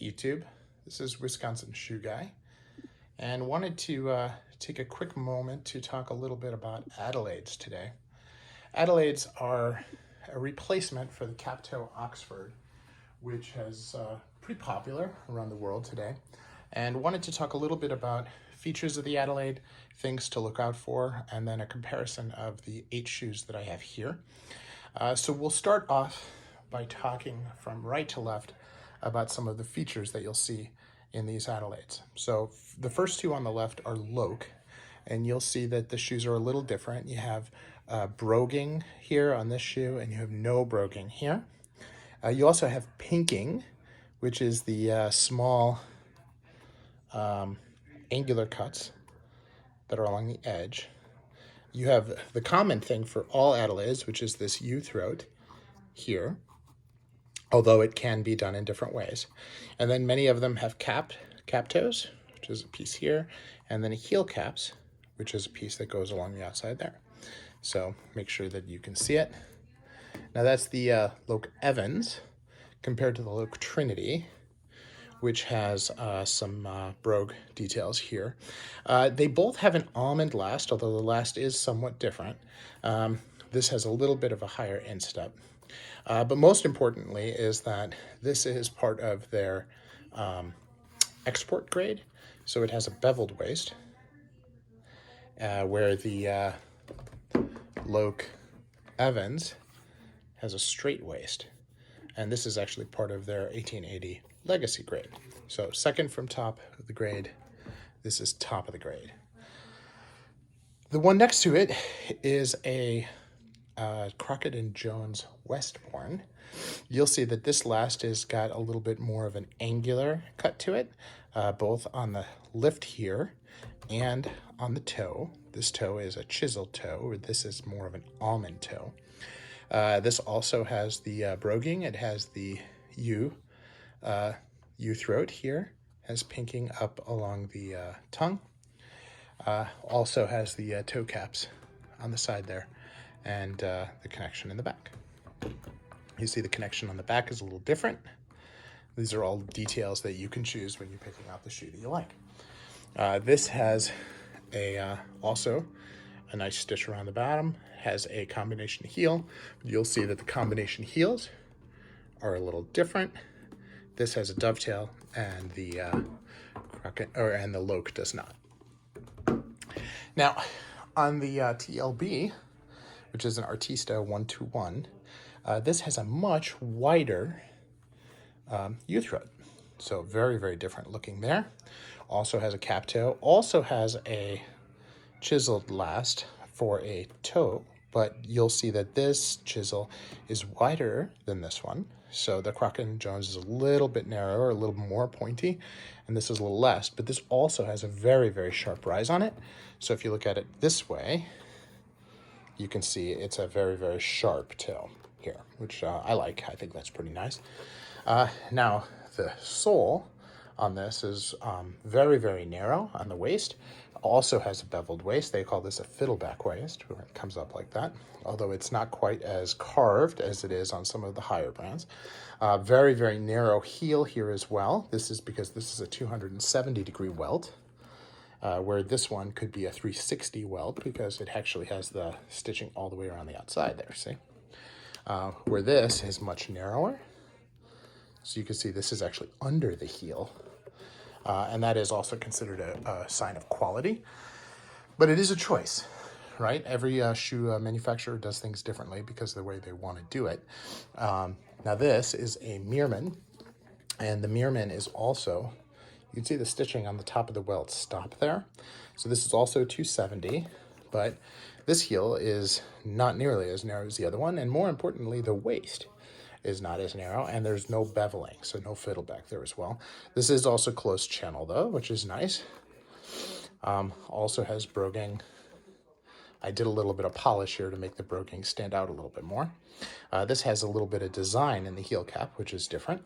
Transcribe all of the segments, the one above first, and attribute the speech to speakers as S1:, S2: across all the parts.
S1: YouTube. This is Wisconsin Shoe Guy, and wanted to take a quick moment to talk a little bit about Adelaides today. Adelaides are a replacement for the cap-toe Oxford, which is pretty popular around the world today, and wanted to talk a little bit about features of the Adelaide, things to look out for, and then a comparison of the 8 shoes that I have here. So we'll start off by talking from right to left about some of the features that you'll see in these Adelaides. So the first two on the left are Loke, and you'll see that the shoes are a little different. You have broguing here on this shoe, and you have no broguing here. You also have pinking, which is the small angular cuts that are along the edge. You have the common thing for all Adelaides, which is this U-throat here, although it can be done in different ways. And then many of them have cap toes, which is a piece here, and then a heel caps, which is a piece that goes along the outside there. So make sure that you can see it. Now that's the Loke Evans compared to the Loke Trinity, which has some brogue details here. They both have an almond last, although the last is somewhat different. This has a little bit of a higher instep. But most importantly is that this is part of their export grade. So it has a beveled waist, where the Loke Evans has a straight waist. And this is actually part of their 1880 legacy grade. So second from top of the grade, this is top of the grade. The one next to it is a Crockett Jones Westbourne. You'll see that this last has got a little bit more of an angular cut to it, both on the lift here and on the toe. This toe is a chiseled toe, or this is more of an almond toe. This also has the broguing. It has the U-throat here, has pinking up along the tongue. Also has the toe caps on the side there, and the connection in the back. You see the connection on the back is a little different. These are all details that you can choose when you're picking out the shoe that you like. This has also a nice stitch around the bottom, has a combination heel. You'll see that the combination heels are a little different. This has a dovetail, and the and the Loke does not. Now, on the TLB, which is an Artista 121, this has a much wider U-throat. So very, very different looking there. Also has a cap toe. Also has a chiseled last for a toe, but you'll see that this chisel is wider than this one. So the Crockett Jones is a little bit narrower, a little more pointy, and this is a little less, but this also has a very, very sharp rise on it. So if you look at it this way, you can see it's a very, very sharp toe here, which I like. I think that's pretty nice. Now, the sole on this is very, very narrow on the waist. Also has a beveled waist. They call this a fiddleback waist, where it comes up like that, although it's not quite as carved as it is on some of the higher brands. Very, very narrow heel here as well. This is because this is a 270-degree welt, where this one could be a 360 welt because it actually has the stitching all the way around the outside there, see? Where this is much narrower. So you can see this is actually under the heel. And that is also considered a sign of quality. But it is a choice, right? Every shoe manufacturer does things differently because of the way they want to do it. Now this is a Mirman, and the Mirman is also, you can see the stitching on the top of the welt stop there. So this is also 270, but this heel is not nearly as narrow as the other one, and more importantly, the waist is not as narrow, and there's no beveling, so no fiddleback there as well. This is also closed channel though, which is nice. Also has broguing. I did a little bit of polish here to make the broguing stand out a little bit more. This has a little bit of design in the heel cap, which is different.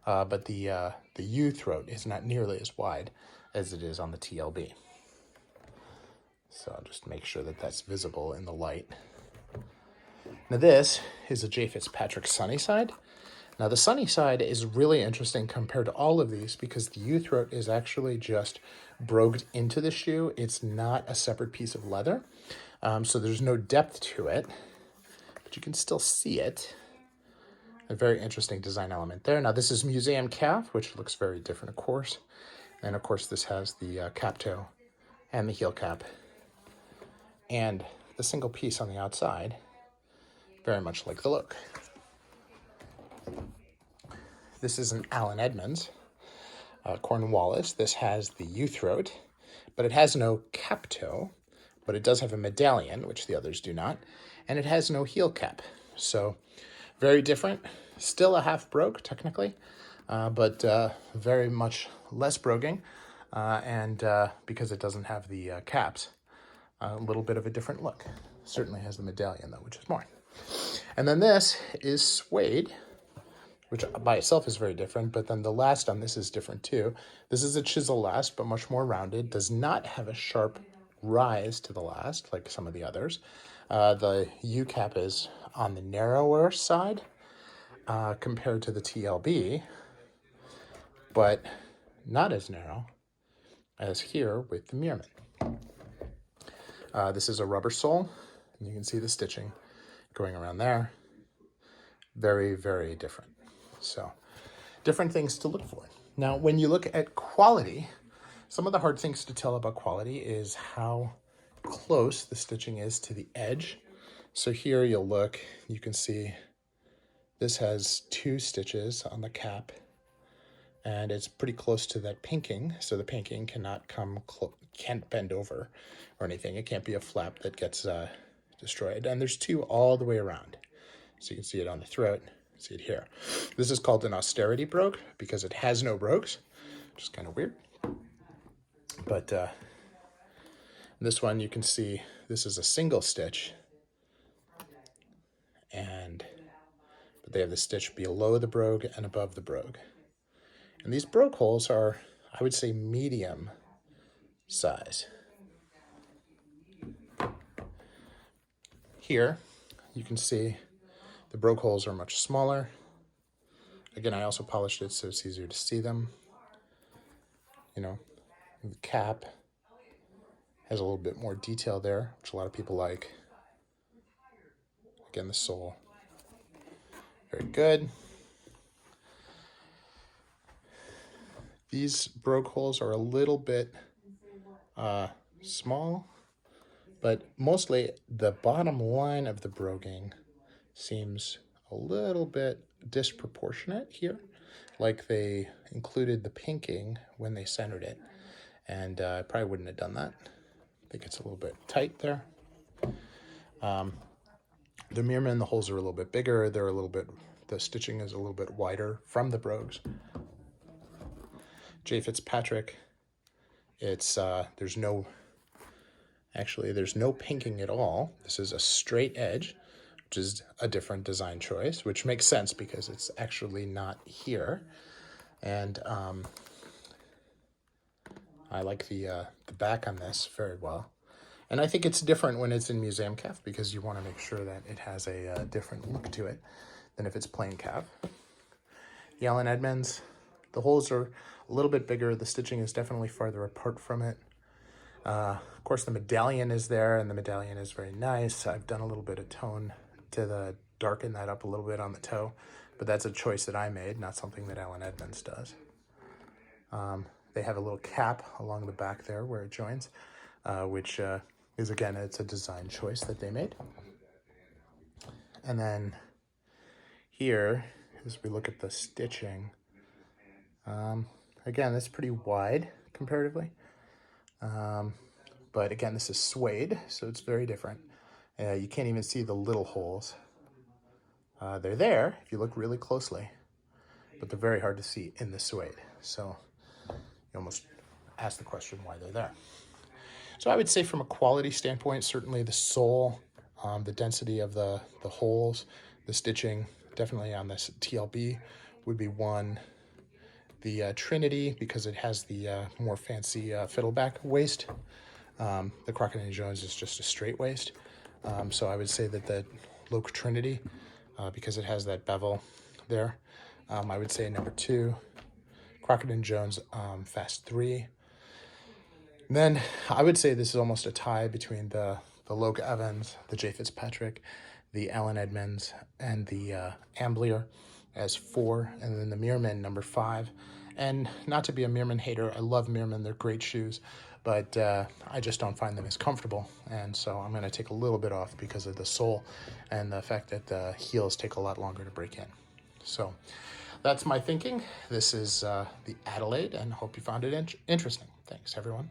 S1: But the U-throat is not nearly as wide as it is on the TLB. So I'll just make sure that that's visible in the light. Now this is a J. Fitzpatrick Sunnyside. Now the sunny side is really interesting compared to all of these because the U-throat is actually just brogued into the shoe. It's not a separate piece of leather, so there's no depth to it, but you can still see it. A very interesting design element there. Now this is museum calf, which looks very different, of course. And of course this has the cap toe and the heel cap and the single piece on the outside, very much like the look. This is an Allen Edmonds Cornwallis. This has the U-throat, but it has no cap toe, but it does have a medallion, which the others do not, and it has no heel cap. So very different. Still a half brogue, technically, but very much less broguing, and because it doesn't have the caps, a little bit of a different look. Certainly has the medallion, though, which is more. And then this is suede, which by itself is very different, but then the last on this is different too. This is a chisel last, but much more rounded. Does not have a sharp rise to the last, like some of the others. The U-cap is on the narrower side compared to the TLB, but not as narrow as here with the Mirman. This is a rubber sole, and you can see the stitching going around there. Very, very different. So, different things to look for. Now, when you look at quality, some of the hard things to tell about quality is how close the stitching is to the edge. So here you'll look, you can see this has 2 stitches on the cap, and it's pretty close to that pinking, so the pinking cannot can't bend over or anything. It can't be a flap that gets destroyed. And there's 2 all the way around. So you can see it on the throat, see it here. This is called an austerity brogue because it has no brogues, which is kind of weird. But this one you can see this is a single stitch, but they have the stitch below the brogue and above the brogue. And these brogue holes are, I would say, medium size. Here you can see the brogue holes are much smaller. Again, I also polished it so it's easier to see them. You know, the cap has a little bit more detail there, which a lot of people like. Again, the sole, very good. These brogue holes are a little bit small, but mostly the bottom line of the broguing seems a little bit disproportionate here, like they included the pinking when they centered it, and I probably wouldn't have done that. I think it's a little bit tight there. The Mirman, the holes are a little bit bigger. They're a little bit, the stitching is a little bit wider from the brogues. J. Fitzpatrick, it's there's no pinking at all. This is a straight edge, which is a different design choice, which makes sense because it's actually not here. And I like the back on this very well. And I think it's different when it's in museum calf because you want to make sure that it has a different look to it than if it's plain calf. The Allen Edmonds, the holes are a little bit bigger. The stitching is definitely farther apart from it. Of course, the medallion is there, and the medallion is very nice. I've done a little bit of tone to darken that up a little bit on the toe, but that's a choice that I made, not something that Allen Edmonds does. They have a little cap along the back there where it joins, which is, again, it's a design choice that they made. And then here, as we look at the stitching, again, it's pretty wide comparatively. But again, this is suede, so it's very different. You can't even see the little holes. They're there if you look really closely, but they're very hard to see in the suede. So you almost ask the question why they're there. So I would say from a quality standpoint, certainly the sole, the density of the holes, the stitching, definitely on this TLB would be one. The Trinity, because it has the more fancy fiddleback waist. The Crockett Jones is just a straight waist. So I would say that the Loc Trinity, because it has that bevel there, I would say number 2, Crockett Jones Fast 3. And then I would say this is almost a tie between the Loke Evans, the J. Fitzpatrick, the Allen Edmonds, and the Amblier as 4, and then the Mirman number 5. And not to be a Mirman hater, I love Mirman, they're great shoes, but I just don't find them as comfortable, and so I'm going to take a little bit off because of the sole and the fact that the heels take a lot longer to break in. So that's my thinking. This is the Adelaide, and hope you found it interesting. Thanks, everyone.